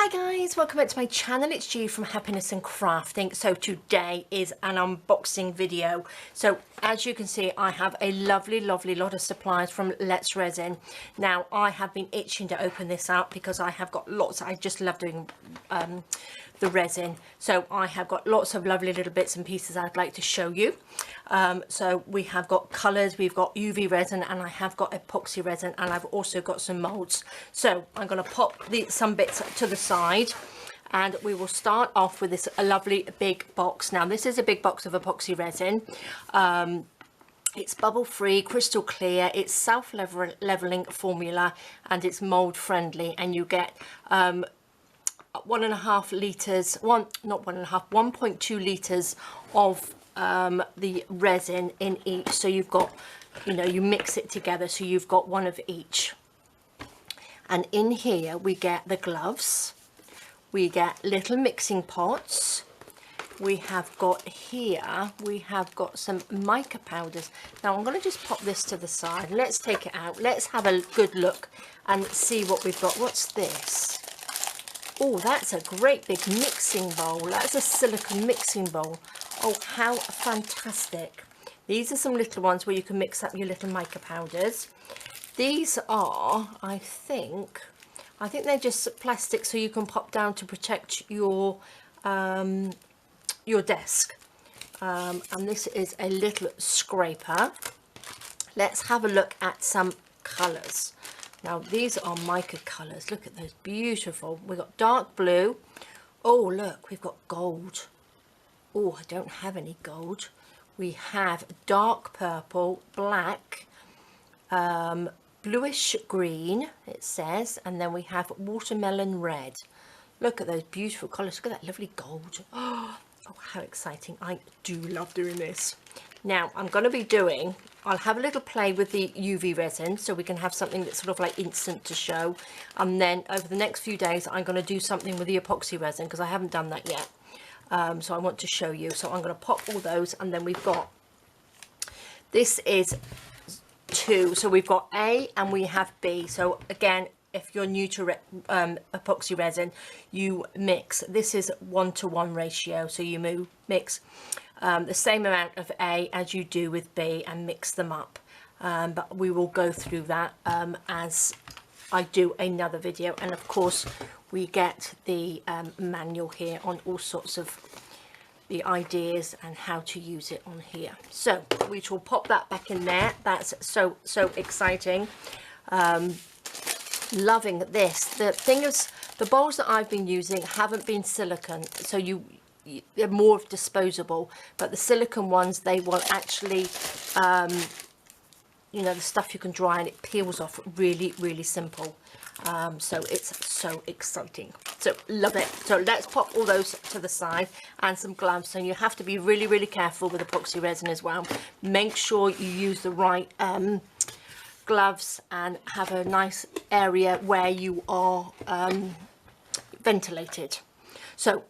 Hi guys, welcome back to my channel. It's G from Happiness and Crafting. So today is an unboxing video. So as you can see, I have a lovely lot of supplies from Let's Resin. Now I have been itching to open this up because I have got lots. I just love doing the resin. So I have got lots of lovely little bits and pieces I'd like to show you. So we have got colours, we've got UV resin, and I have got epoxy resin, and I've also got some moulds. So I'm going to pop some bits to the side, and we will start off with this lovely big box. Now this is a big box of epoxy resin. It's bubble free, crystal clear, it's self-leveling formula, and it's mould friendly, and you get 1.5 litres, 1.2 litres of the resin in each. So you've got, you mix it together, so you've got one of each. And in here we get the gloves, we get little mixing pots, we have got some mica powders. Now I'm going to just pop this to the side. Let's take it out, let's have a good look and see what we've got. What's this? Oh, that's a great big mixing bowl. That's a silicone mixing bowl. Oh, how fantastic. These are some little ones where you can mix up your little mica powders. These are, I think they're just plastic, so you can pop down to protect your desk. And this is a little scraper. Let's have a look at some colours. Now these are mica colours. Look at those, beautiful. We've got dark blue. Oh look, we've got gold. Oh, I don't have any gold. We have dark purple, black, bluish green, it says, and then we have watermelon red. Look at those beautiful colours. Look at that lovely gold. Oh, how exciting. I do love doing this. Now I'm going to be doing, I'll have a little play with the UV resin so we can have something that's sort of like instant to show, and then over the next few days I'm going to do something with the epoxy resin because I haven't done that yet. So I want to show you. So I'm going to pop all those, and then we've got, this is 2, so we've got A and we have B. So again, if you're new to epoxy resin, you mix, this is 1:1 ratio, so you mix the same amount of A as you do with B and mix them up, but we will go through that as I do another video. And of course we get the manual here on all sorts of the ideas and how to use it on here. So we will pop that back in there. That's so exciting. Loving this. The thing is, the bowls that I've been using haven't been silicone, so they're more disposable, but the silicone ones, they will actually the stuff you can dry and it peels off really simple. So it's so exciting, so love it. So let's pop all those to the side, and some gloves. So you have to be really careful with epoxy resin as well. Make sure you use the right gloves and have a nice area where you are ventilated. So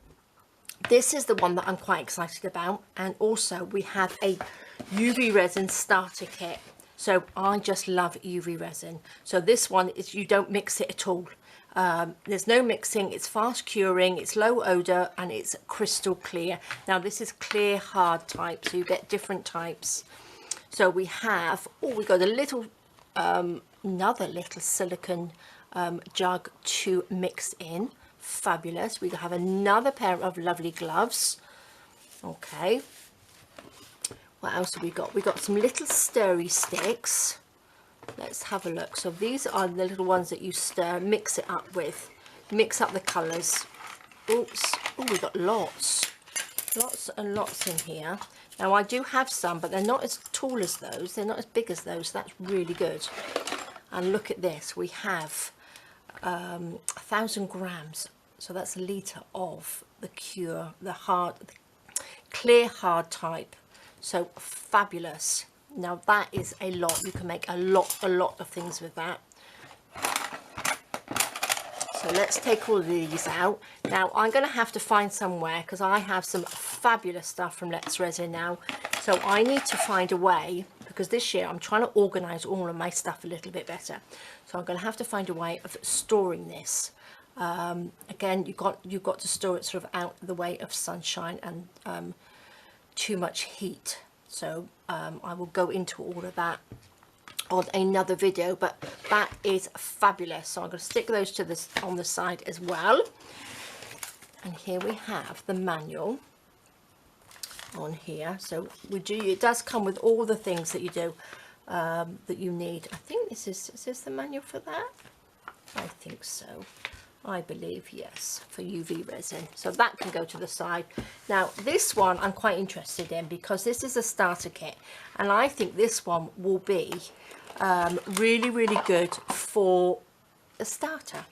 this is the one that I'm quite excited about, and also we have a UV resin starter kit. So I just love UV resin. So this one is, you don't mix it at all. There's no mixing, it's fast curing, it's low odor, and it's crystal clear. Now this is clear hard type, so you get different types. So we have, we got a little another little silicone jug to mix in. Fabulous. We have another pair of lovely gloves. Okay, what else have we got? We got some little stirry sticks. Let's have a look. So these are the little ones that you stir, mix it up with, mix up the colors. Oops. Oh, we got lots and lots in here. Now I do have some, but they're not as tall as those, they're not as big as those, so that's really good. And look at this, we have 1,000 grams, so that's a litre of the cure, the clear hard type. So fabulous. Now that is a lot. You can make a lot of things with that. So let's take all of these out. Now I'm going to have to find somewhere, because I have some fabulous stuff from Let's Resin now. So I need to find a way, because this year I'm trying to organise all of my stuff a little bit better. So I'm going to have to find a way of storing this. Again, you've got to store it sort of out of the way of sunshine and too much heat. So I will go into all of that on another video, but that is fabulous. So I'm going to stick those to this on the side as well. And here we have the manual on here. So it does come with all the things that you do that you need. I think is this the manual for that? I think so. I believe, yes, for UV resin. So that can go to the side. Now this one I'm quite interested in because this is a starter kit, and I think this one will be really, really good for a starter,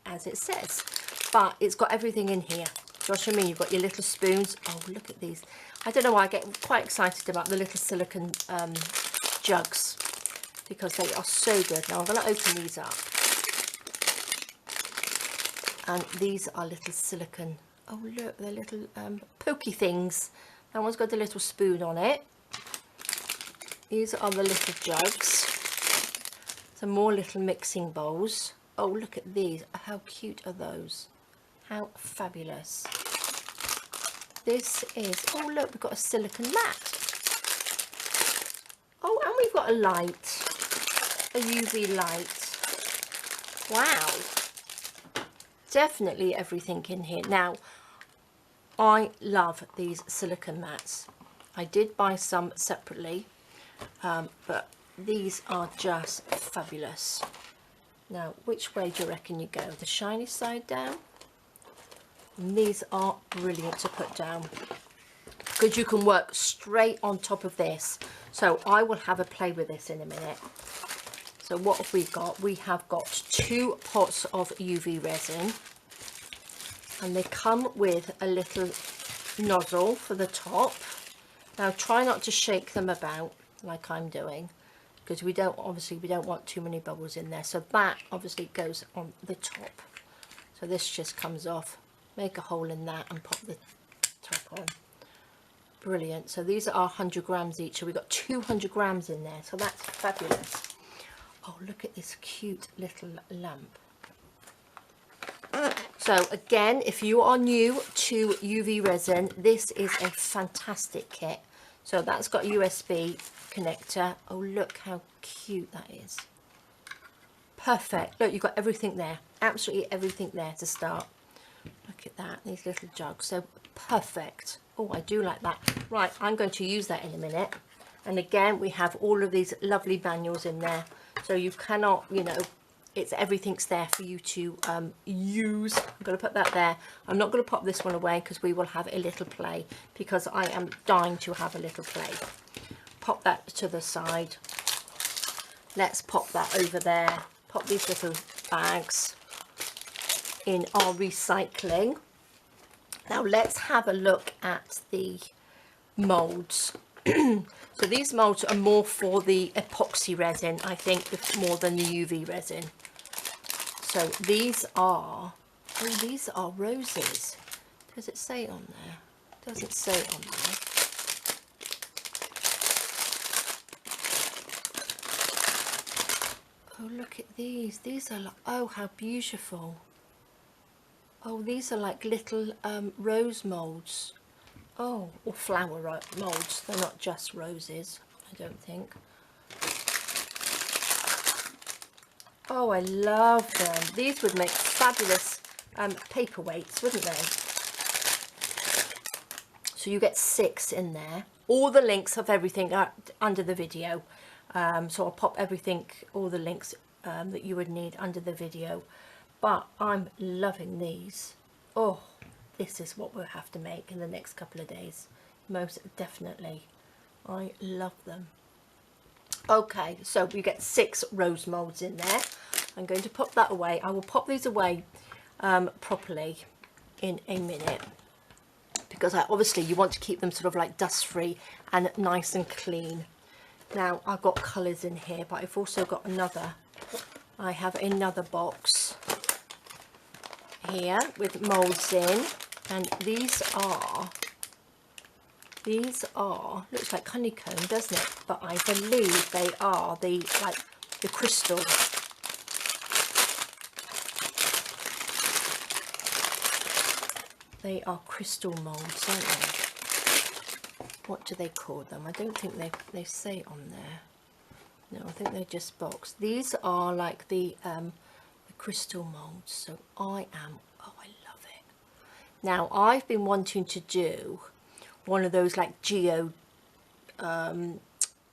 as it says. But it's got everything in here. Do you know what I mean? You've got your little spoons. Oh, look at these. I don't know why I get quite excited about the little silicone jugs, because they are so good. Now I'm going to open these up. And these are little silicone, oh look, they're little pokey things. That one's got a little spoon on it. These are the little jugs. Some more little mixing bowls. Oh, look at these. How cute are those? How fabulous. This is, oh look, we've got a silicone mat. Oh, and we've got a light, a UV light. Wow. Definitely everything in here. Now, I love these silicone mats. I did buy some separately, but these are just fabulous. Now, which way do you reckon you go? The shiny side down? And these are brilliant to put down because you can work straight on top of this. So I will have a play with this in a minute. So what have we got? We have got 2 pots of UV resin, and they come with a little nozzle for the top. Now try not to shake them about like I'm doing, because we don't want too many bubbles in there. So that obviously goes on the top. So this just comes off, make a hole in that and pop the top on. Brilliant. So these are 100 grams each, so we've got 200 grams in there, so that's fabulous. Oh, look at this cute little lamp. So again, if you are new to UV resin, this is a fantastic kit. So that's got a USB connector. Oh, look how cute that is. Perfect. Look, you've got everything there. Absolutely everything there to start. Look at that, these little jugs. So perfect. Oh, I do like that. Right, I'm going to use that in a minute. And again, we have all of these lovely manuals in there. So you cannot, you know, everything's there for you to use. I'm going to put that there. I'm not going to pop this one away because we will have a little play, because I am dying to have a little play. Pop that to the side. Let's pop that over there. Pop these little bags in our recycling. Now let's have a look at the molds. So these molds are more for the epoxy resin, I think, more than the UV resin. So these are, oh, these are roses. Does it say on there? Doesn't say on there. Oh, look at these. These are like, oh, how beautiful. Oh, these are like little rose molds. Oh, or flower molds. They're not just roses, I don't think. Oh, I love them. These would make fabulous paperweights, wouldn't they? So you get 6 in there. All the links of everything are under the video. So I'll pop everything, all the links that you would need under the video. But I'm loving these. Oh, this is what we'll have to make in the next couple of days. Most definitely. I love them. Okay, so we get 6 rose molds in there. I'm going to pop that away. I will pop these away properly in a minute, because obviously you want to keep them sort of like dust free and nice and clean. Now I've got colours in here, but I've also got I have another box here with molds in, and these are, looks like honeycomb, doesn't it? But I believe they are the crystal. They are crystal molds, aren't they? What do they call them? I don't think they say on there. No, I think they're just boxed. These are like the crystal molds. So oh, I love it. Now I've been wanting to do one of those like geo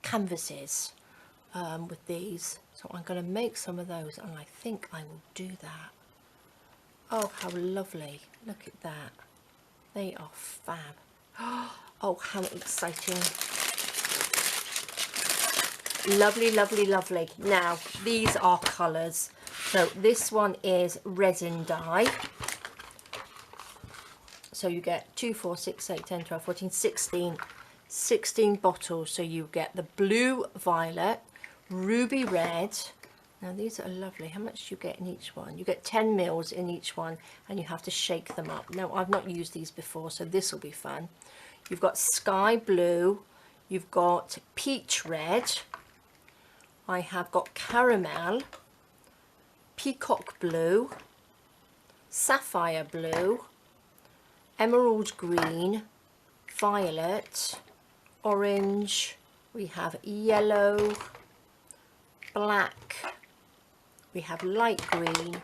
canvases with these. So I'm going to make some of those, and I think I will do that. Oh, how lovely. Look at that. They are fab. Oh, how exciting. Lovely, lovely, lovely. Now, these are colours. So this one is resin dye. So you get 2, 4, 6, 8, 10, 12, 14, 16 bottles. So you get the blue violet, ruby red. Now these are lovely. How much do you get in each one? You get 10 mils in each one, and you have to shake them up. Now I've not used these before, so this will be fun. You've got sky blue, you've got peach red, I have got caramel, peacock blue, sapphire blue, emerald green, violet, orange, we have yellow, black, we have light green.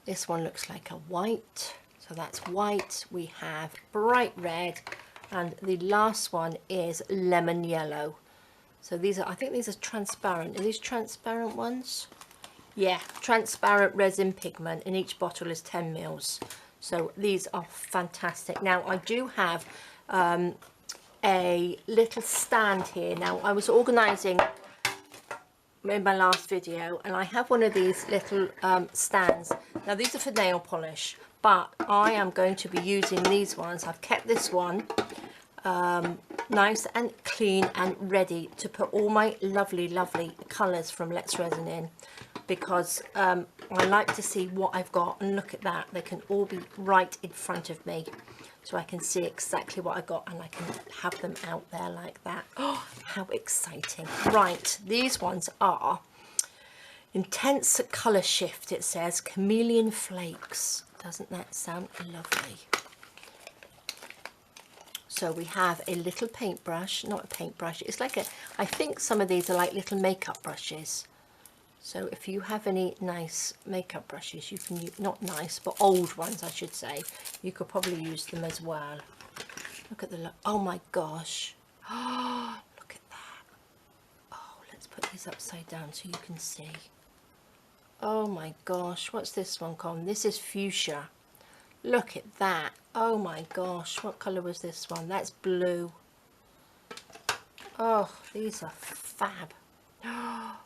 This one looks like a white, so that's white. We have bright red, and the last one is lemon yellow. So these are, I think these are transparent. Are these transparent ones? Yeah, transparent resin pigment, and each bottle is 10 mils. So these are fantastic. Now I do have a little stand here. Now I was organising in my last video, and I have one of these little stands. Now these are for nail polish, but I am going to be using these ones. I've kept this one nice and clean and ready to put all my lovely colours from Let's Resin in, because I like to see what I've got, and look at that, they can all be right in front of me, so I can see exactly what I got, and I can have them out there like that. Oh, how exciting. Right, these ones are Intense Colour Shift, it says, Chameleon Flakes. Doesn't that sound lovely? So we have a little paintbrush, not a paintbrush, it's like a, I think some of these are like little makeup brushes. So if you have any nice makeup brushes, you can use, not nice, but old ones I should say, you could probably use them as well. Look at the, oh my gosh. Oh, look at that. Oh, let's put these upside down so you can see. Oh my gosh, what's this one called? This is fuchsia. Look at that. Oh my gosh, what colour was this one? That's blue. Oh, these are fab. Oh,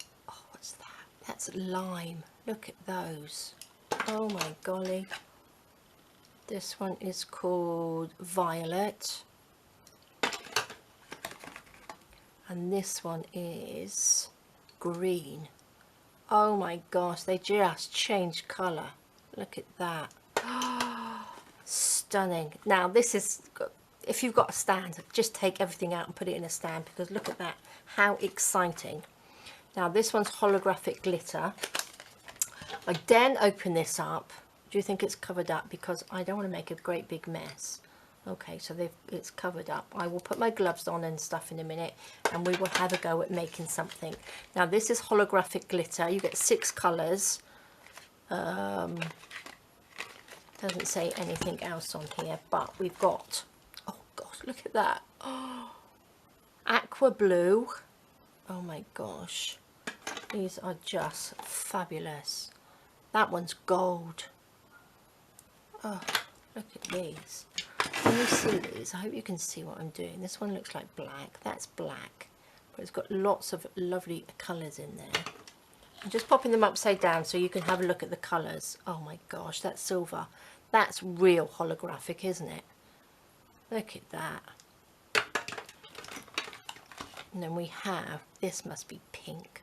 what's that? That's lime. Look at those. Oh my golly. This one is called violet. And this one is green. Oh my gosh, they just changed colour. Look at that. Stunning. Now this is, if you've got a stand, just take everything out and put it in a stand, because look at that, how exciting. Now this one's holographic glitter. I then open this up. Do you think it's covered up? Because I don't want to make a great big mess. Okay, so it's covered up. I will put my gloves on and stuff in a minute, and we will have a go at making something. Now this is holographic glitter. You get 6 colours. Doesn't say anything else on here, but we've got, oh gosh, look at that. Oh, aqua blue. Oh my gosh, these are just fabulous. That one's gold. Oh, look at these. Can you see these? I hope you can see what I'm doing. This one looks like black. That's black, but it's got lots of lovely colours in there. I'm just popping them upside down so you can have a look at the colours. Oh my gosh, that's silver. That's real holographic, isn't it? Look at that. And then we have, this must be pink.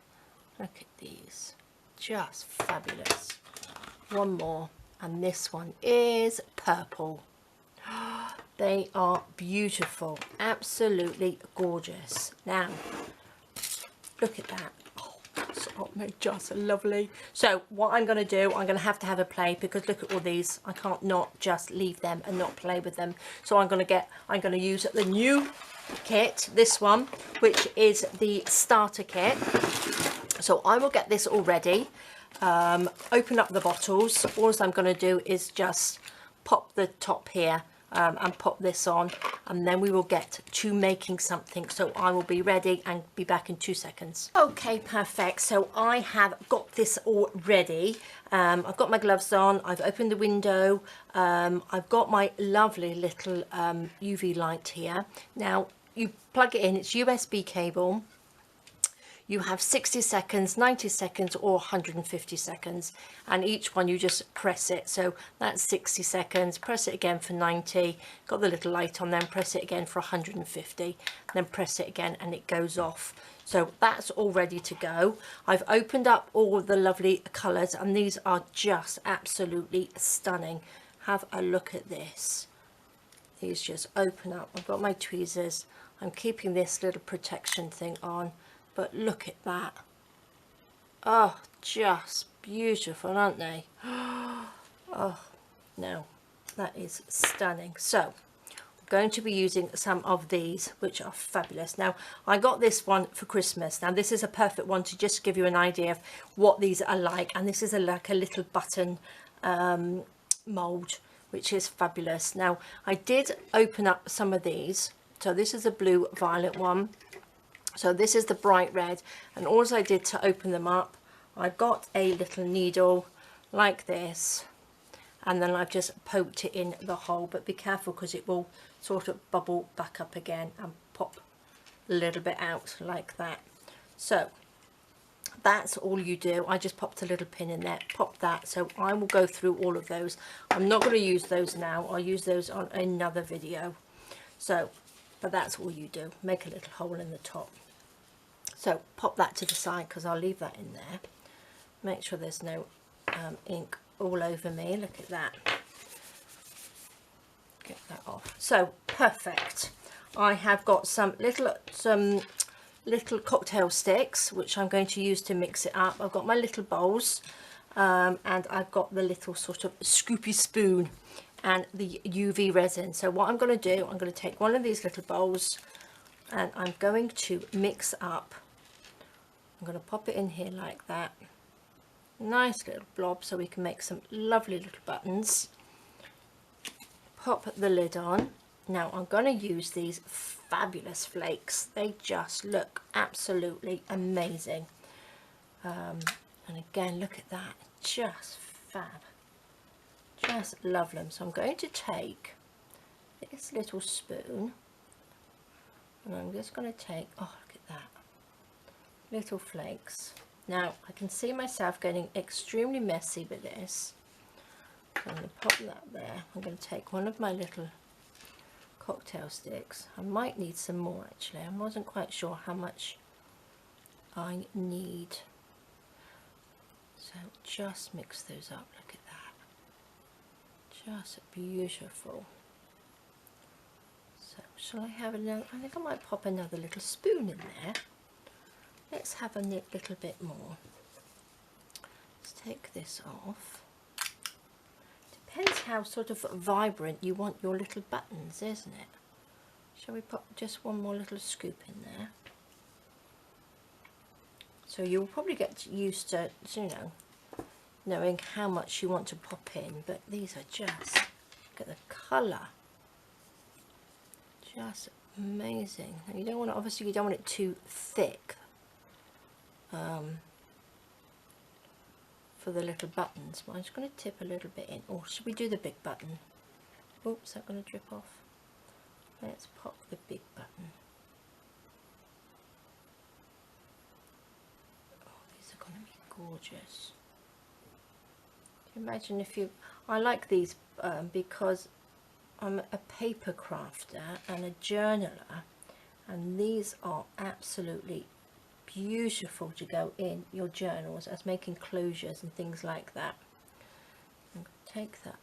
Look at these. Just fabulous. One more, and this one is purple. They are beautiful. Absolutely gorgeous. Now, look at that. Oh, so Aren't they just lovely? So what I'm going to do, I'm going to have a play, because look at all these. I can't not just leave them and not play with them. So I'm going to use the new kit, this one, which is the starter kit. So I will get this all ready, open up the bottles. All I'm going to do is just pop the top here and pop this on, and then we will get to making something. So I will be ready and be back in 2 seconds. Okay, perfect. So I have got this all ready. I've got my gloves on, I've opened the window, I've got my lovely little UV light here. Now you plug it in, it's USB cable. You have 60 seconds, 90 seconds or 150 seconds, and each one you just press it. So that's 60 seconds, press it again for 90, got the little light on, then press it again for 150, then press it again and it goes off. So that's all ready to go. I've opened up all the lovely colours, and these are just absolutely stunning. Have a look at this. These just open up. I've got my tweezers. I'm keeping this little protection thing on. But look at that. Oh, just beautiful, aren't they? Oh, no, that is stunning. So, I'm going to be using some of these, which are fabulous. Now, I got this one for Christmas. Now, this is a perfect one to just give you an idea of what these are like. And this is like a little button mould, which is fabulous. Now, I did open up some of these. So, this is a blue violet one. So this is the bright red, and all I did to open them up, I got a little needle like this, and then I've just poked it in the hole. But be careful, because it will sort of bubble back up again and pop a little bit out like that. So that's all you do. I just popped a little pin in there, pop that. So I will go through all of those. I'm not going to use those now, I'll use those on another video. So, but that's all you do, make a little hole in the top. So pop that to the side, because I'll leave that in there. Make sure there's no ink all over me. Look at that. Get that off. So perfect. I have got some little cocktail sticks, which I'm going to use to mix it up. I've got my little bowls, and I've got the little sort of scoopy spoon and the UV resin. So what I'm going to do, I'm going to take one of these little bowls, and I'm going to mix up. I'm going to pop it in here like that. Nice little blob, so we can make some lovely little buttons. Pop the lid on. Now I'm going to use these fabulous flakes. They just look absolutely amazing. And again, look at that. Just fab. Just love them. So I'm going to take this little spoon, and I'm just going to take, oh look at that, little flakes. Now I can see myself getting extremely messy with this. I'm going to pop that there. I'm going to take one of my little cocktail sticks. I might need some more actually. I wasn't quite sure how much I need. So just mix those up. Look at that. Just beautiful. So shall I have another? I think I might pop another little spoon in there. Let's have a little bit more. Let's take this off. Depends how sort of vibrant you want your little buttons, isn't it? Shall we put just one more little scoop in there? So you'll probably get used to, you know, knowing how much you want to pop in, but these are just, look at the colour. Just amazing. And you don't want to, obviously you don't want it too thick for the little buttons, but I'm just going to tip a little bit in. Or should we do the big button? Oops, is that going to drip off? Let's pop the big button. Oh, these are going to be gorgeous. Imagine if you, I like these because I'm a paper crafter and a journaler, and these are absolutely beautiful to go in your journals as making closures and things like that. I'm going to take that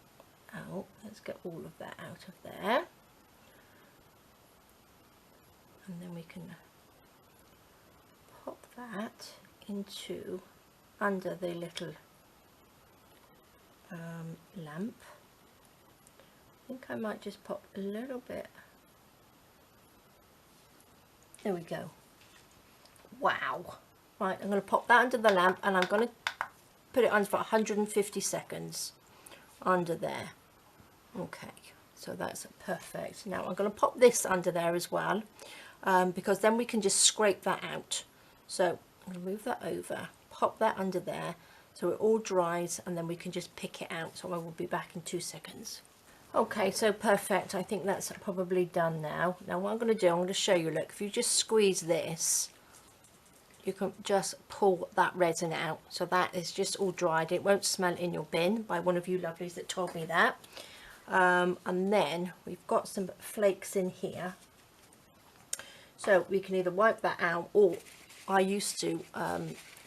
out. Let's get all of that out of there, and then we can pop that into under the little lamp. I think I might just pop a little bit. There we go. Wow. Right, I'm going to pop that under the lamp and I'm going to put it on for 150 seconds under there. Okay, so that's perfect. Now I'm going to pop this under there as well, because then we can just scrape that out. So I'm going to move that over, pop that under there so it all dries, and then we can just pick it out. So I will be back in 2 seconds. Okay, so perfect. I think that's probably done now. Now what I'm going to do, I'm going to show you, look, if you just squeeze this, you can just pull that resin out. So that is just all dried. It won't smell in your bin, by one of you lovelies that told me that. And then we've got some flakes in here. So we can either wipe that out, or I used to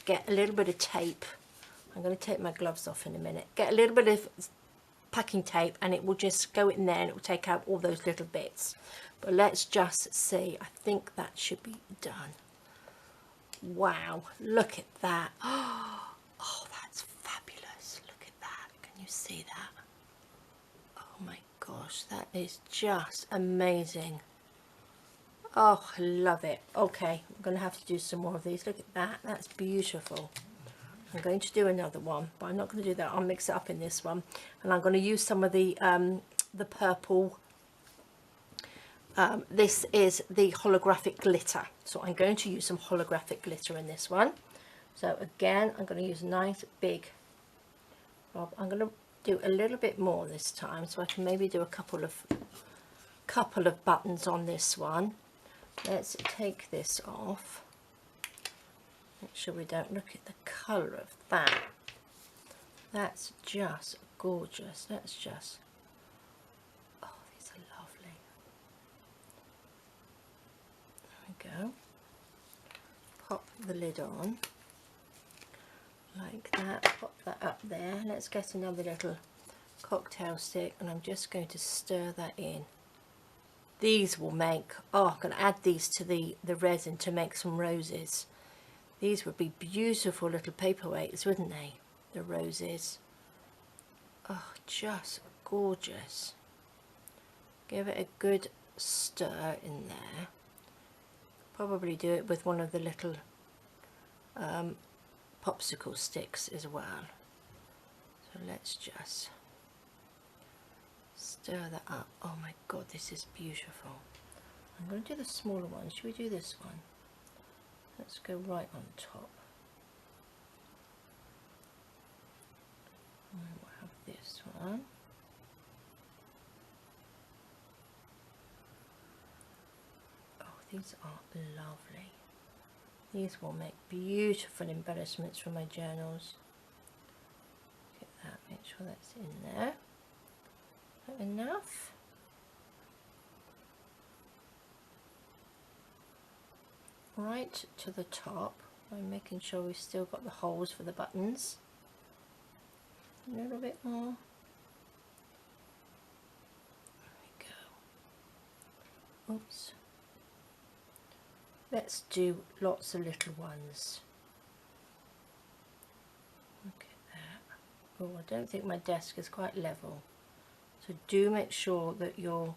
get a little bit of tape. I'm going to take my gloves off in a minute. Get a little bit of packing tape and it will just go in there and it will take out all those little bits. But let's just see. I think that should be done. Wow, look at that. Oh, that's fabulous. Look at that. Can you see that? Oh my gosh, that is just amazing. Oh, I love it. Okay, I'm going to have to do some more of these. Look at that. That's beautiful. I'm going to do another one, but I'm not going to do that. I'll mix it up in this one, and I'm going to use some of the purple. This is the holographic glitter, so I'm going to use some holographic glitter in this one. So again, I'm going to use a nice big rub. I'm going to do a little bit more this time, so I can maybe do a couple of buttons on this one. Let's take this off. Make sure we don't look at the colour of that. That's just gorgeous. That's just, oh, these are lovely. There we go. Pop the lid on like that. Pop that up there. Let's get another little cocktail stick and I'm just going to stir that in. These will make, oh, I'm going to add these to the resin to make some roses. These would be beautiful little paperweights, wouldn't they? The roses. Oh, just gorgeous. Give it a good stir in there. Probably do it with one of the little popsicle sticks as well. So let's just stir that up. Oh my god, this is beautiful. I'm going to do the smaller one. Should we do this one? Let's go right on top. And we'll have this one. Oh, these are lovely. These will make beautiful embellishments for my journals. Look at that, make sure that's in there. Is that enough? Right to the top. I'm making sure we've still got the holes for the buttons. A little bit more. There we go. Oops. Let's do lots of little ones. Look at that. Oh, I don't think my desk is quite level. So do make sure that your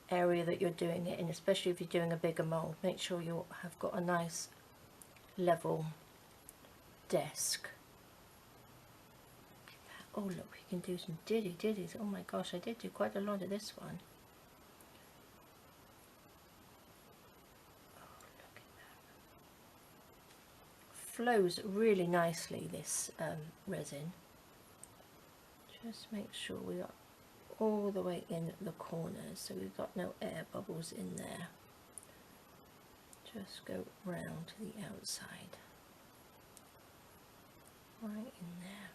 area that you're doing it in, especially if you're doing a bigger mold, make sure you have got a nice level desk. Oh look, we can do some ditties. Oh my gosh, I did do quite a lot of this one. Oh, look at that. Flows really nicely, this resin. Just make sure we are all the way in the corners so we've got no air bubbles in there. Just go round to the outside, right in there.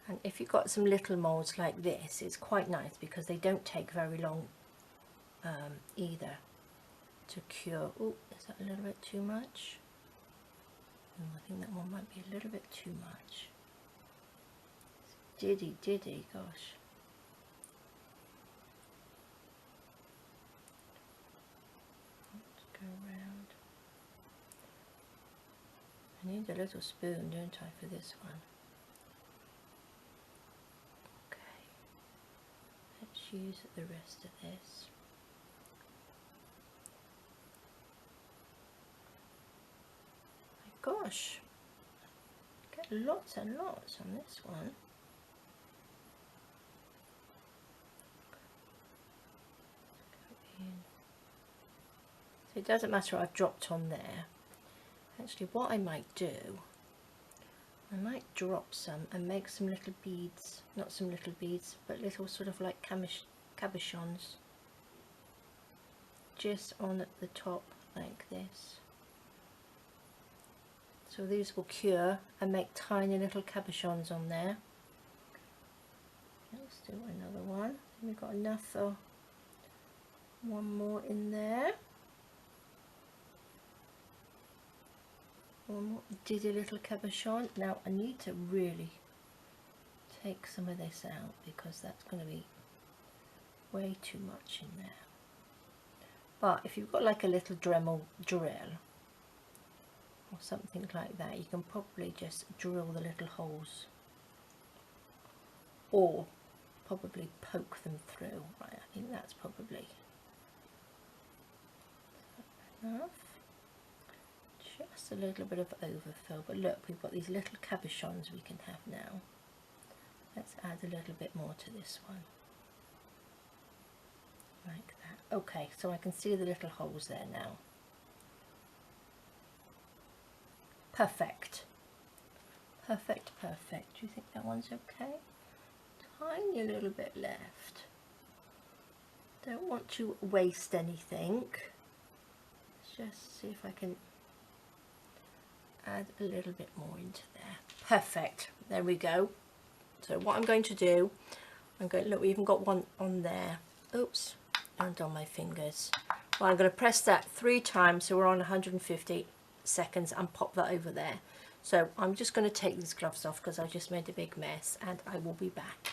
And if you've got some little molds like this, it's quite nice because they don't take very long either to cure. Oh, is that a little bit too much? Oh, I think that one might be a little bit too much. Diddy, gosh. need a little spoon, don't I, for this one? Okay, let's use the rest of this. My gosh, get lots and lots on this one. So it doesn't matter what I've dropped on there. Actually, what I might do, I might drop some and make some little beads, not some little beads, but little sort of like cabochons, just on the top like this. So these will cure and make tiny little cabochons on there. Let's do another one. We've got enough for one more in there. Did a little cabochon. Now I need to really take some of this out because that's going to be way too much in there. But if you've got like a little Dremel drill or something like that, you can probably just drill the little holes or probably poke them through. Right, I think that's probably enough. Just a little bit of overfill, but look, we've got these little cabochons we can have now. Let's add a little bit more to this one, like that. Okay, so I can see the little holes there now. Perfect, perfect, perfect. Do you think that one's okay? Tiny little bit left. Don't want to waste anything. Let's just see if I can add a little bit more into there. Perfect, there we go. So what I'm going to do, I'm going to look, we even got one on there. Oops, and on my fingers. Well, I'm going to press that 3 times, so we're on 150 seconds, and pop that over there. So I'm just going to take these gloves off because I just made a big mess, and I will be back.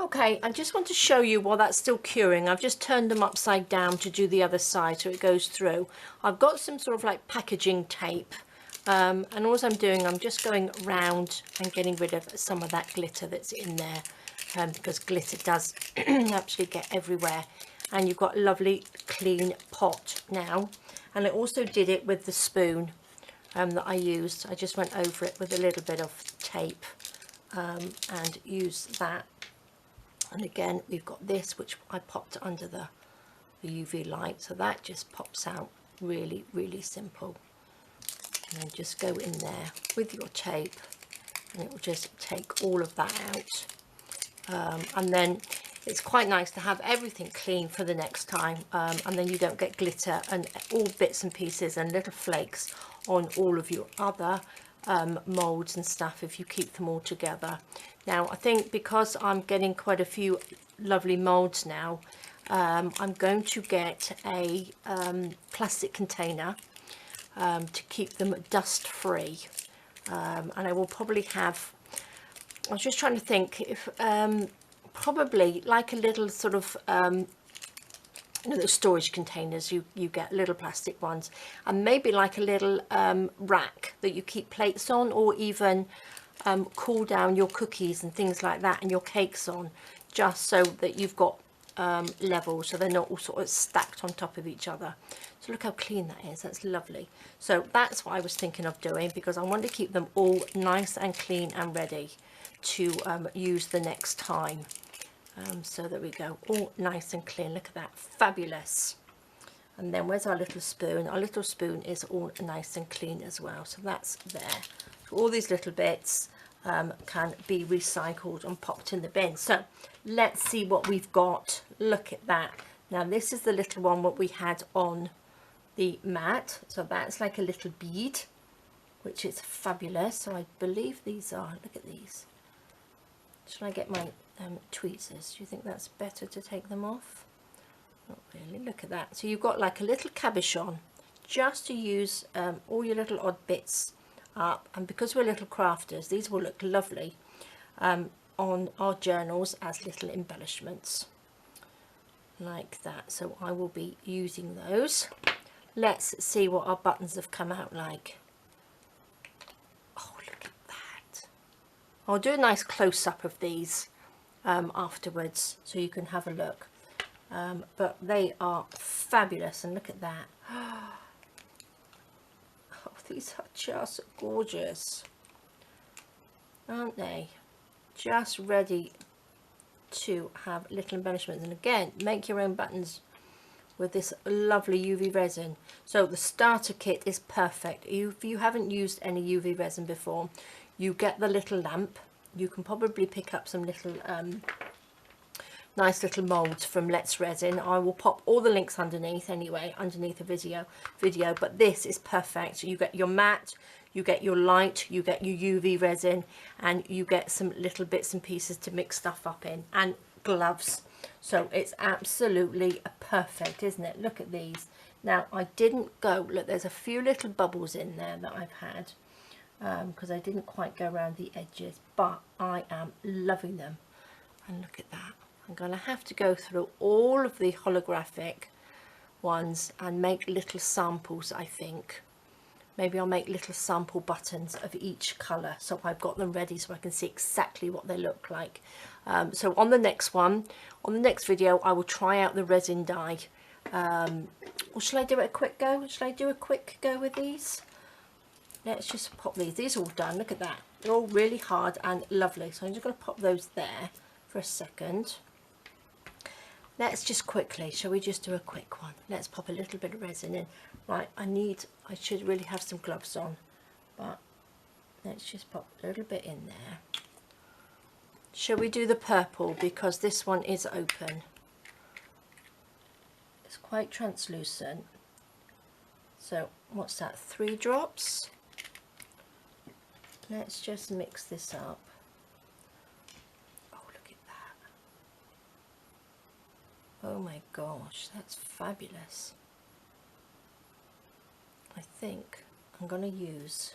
Okay, I just want to show you while that's still curing. I've just turned them upside down to do the other side so it goes through. I've got some sort of like packaging tape, and all I'm doing, I'm just going round and getting rid of some of that glitter that's in there, because glitter does actually get everywhere. And you've got a lovely clean pot now. And I also did it with the spoon that I used. I just went over it with a little bit of tape and used that. And again, we've got this, which I popped under the UV light, so that just pops out really, really simple. And then just go in there with your tape, and it will just take all of that out. And then it's quite nice to have everything clean for the next time, and then you don't get glitter and all bits and pieces and little flakes on all of your other molds and stuff if you keep them all together. Now I think because I'm getting quite a few lovely molds now, I'm going to get a plastic container to keep them dust free, and I will probably have, I was just trying to think if probably like a little sort of you know, those storage containers you get, little plastic ones, and maybe like a little rack that you keep plates on, or even cool down your cookies and things like that and your cakes on, just so that you've got level, so they're not all sort of stacked on top of each other. So look how clean that is, that's lovely. So that's what I was thinking of doing, because I want to keep them all nice and clean and ready to use the next time. So there we go, all nice and clean. Look at that, fabulous. And then where's our little spoon? Our little spoon is all nice and clean as well, so that's there. So all these little bits can be recycled and popped in the bin. So let's see what we've got. Look at that. Now this is the little one what we had on the mat, so that's like a little bead, which is fabulous. So I believe these are, look at these. Should I get my tweezers? Do you think that's better to take them off? Not really. Look at that. So you've got like a little cabochon just to use all your little odd bits up, and because we're little crafters, these will look lovely on our journals as little embellishments like that. So I will be using those. Let's see what our buttons have come out like. I'll do a nice close-up of these afterwards so you can have a look. But they are fabulous, and look at that. Oh, these are just gorgeous, aren't they? Just ready to have little embellishments. And again, make your own buttons with this lovely UV resin. So the starter kit is perfect. If you haven't used any UV resin before, you get the little lamp. You can probably pick up some little nice little molds from Let's Resin. I will pop all the links underneath anyway, underneath the video, but this is perfect. You get your matte, you get your light, you get your UV resin, and you get some little bits and pieces to mix stuff up in, and gloves. So it's absolutely perfect, isn't it? Look at these. Now I didn't go, look, there's a few little bubbles in there that I've had because I didn't quite go around the edges, but I am loving them. And look at that. I'm going to have to go through all of the holographic ones and make little samples, I think. Maybe I'll make little sample buttons of each colour so I've got them ready so I can see exactly what they look like. So on the next one, on the next video, I will try out the resin dye. Or shall I do it a quick go? Shall I do a quick go with these? Let's just pop these. These are all done. Look at that. They're all really hard and lovely. So I'm just going to pop those there for a second. Let's just quickly, shall we just do a quick one? Let's pop a little bit of resin in. Right, I should really have some gloves on, but let's just pop a little bit in there. Shall we do the purple, because this one is open? It's quite translucent. So what's that, 3 drops? Let's just mix this up. Oh my gosh, that's fabulous. I think I'm going to use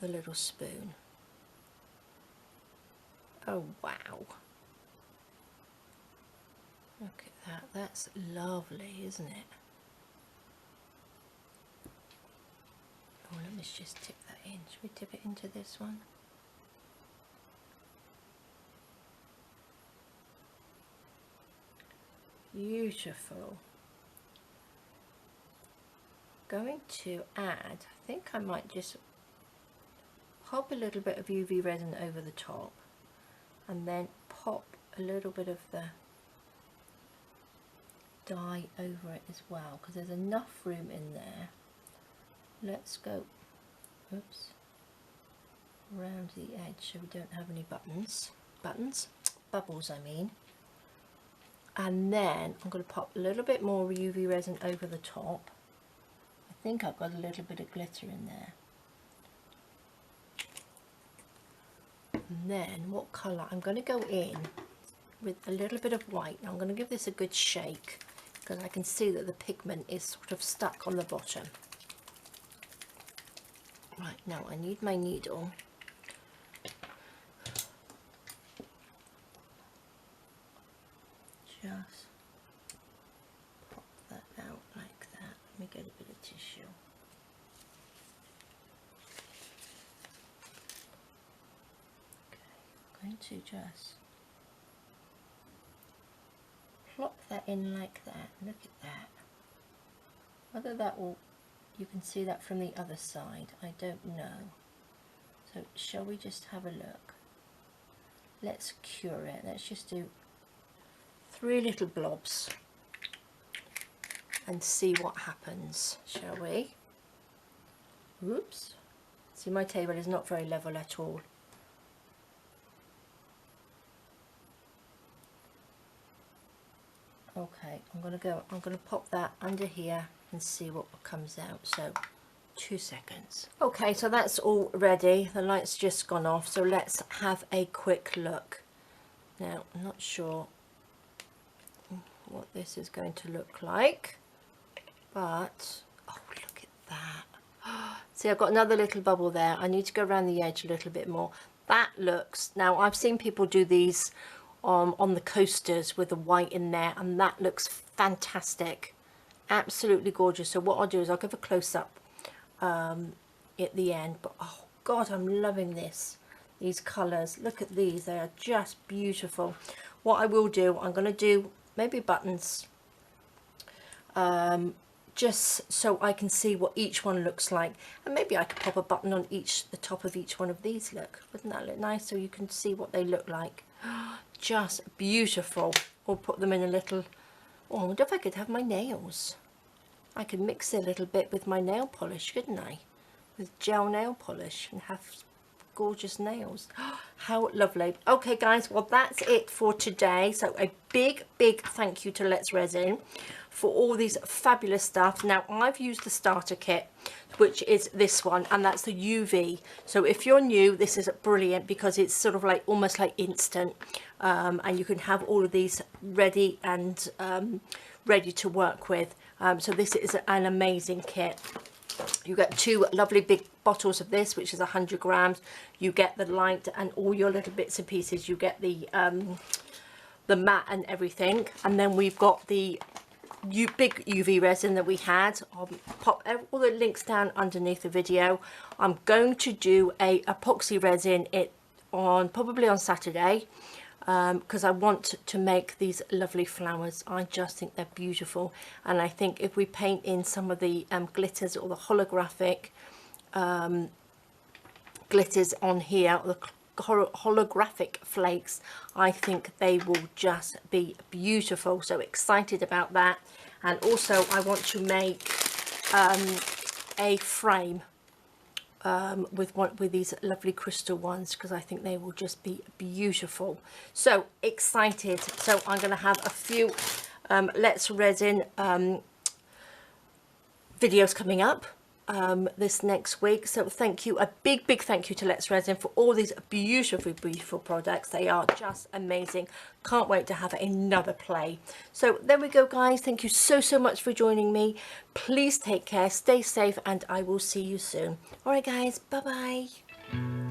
the little spoon. Oh wow. Look at that, that's lovely, isn't it? Oh, let me just tip that in. Should we tip it into this one? Beautiful. Going to add, I think I might just pop a little bit of UV resin over the top and then pop a little bit of the dye over it as well, because there's enough room in there. Let's go, oops, around the edge so we don't have any bubbles I mean. And then I'm going to pop a little bit more UV resin over the top. I think I've got a little bit of glitter in there. And then what colour? I'm going to go in with a little bit of white. Now I'm going to give this a good shake because I can see that the pigment is sort of stuck on the bottom. Right, now I need my needle. Just pop that out like that. Let me get a bit of tissue. Okay, I'm going to just plop that in like that. Look at that. Whether that will, you can see that from the other side, I don't know. So shall we just have a look? Let's cure it. Let's just do 3 little blobs and see what happens, shall we? Oops. See, my table is not very level at all. Okay, I'm gonna pop that under here and see what comes out. So 2 seconds. Okay, so that's all ready. The light's just gone off, so let's have a quick look. Now, I'm not sure what this is going to look like, but oh, look at that. See, I've got another little bubble there. I need to go around the edge a little bit more. That looks, now I've seen people do these on the coasters with the white in there, and that looks fantastic, absolutely gorgeous. So what I'll do is I'll give a close-up at the end, but oh god, I'm loving this. these colours. Look at these, they are just beautiful. What I will do, I'm going to do maybe buttons, just so I can see what each one looks like, and maybe I could pop a button on the top of each one of these. Look, wouldn't that look nice? So you can see what they look like. Just beautiful. Or put them in a little, oh, I wonder if I could have my nails. I could mix it a little bit with my nail polish, couldn't I? With gel nail polish, and have gorgeous nails. How lovely. Okay guys, well that's it for today. So a big thank you to Let's Resin for all these fabulous stuff. Now I've used the starter kit, which is this one, and that's the UV. So if you're new, this is brilliant because it's sort of like almost like instant, and you can have all of these ready and ready to work with. So this is an amazing kit. You get 2 lovely big bottles of this, which is 100 grams. You get the light and all your little bits and pieces. You get the mat and everything, and then we've got the big UV resin that we had. I'll pop all the links down underneath the video. I'm going to do a epoxy resin probably on Saturday, because I want to make these lovely flowers. I just think they're beautiful, and I think if we paint in some of the glitters or the holographic glitters on here, the holographic flakes, I think they will just be beautiful. So excited about that. And also I want to make a frame with these lovely crystal ones, because I think they will just be beautiful. So excited. So I'm going to have a few Let's Resin videos coming up this next week. So thank you, a big thank you to Let's Resin for all these beautiful products. They are just amazing. Can't wait to have another play. So there we go guys, thank you so much for joining me. Please take care, stay safe, and I will see you soon. All right guys, bye bye.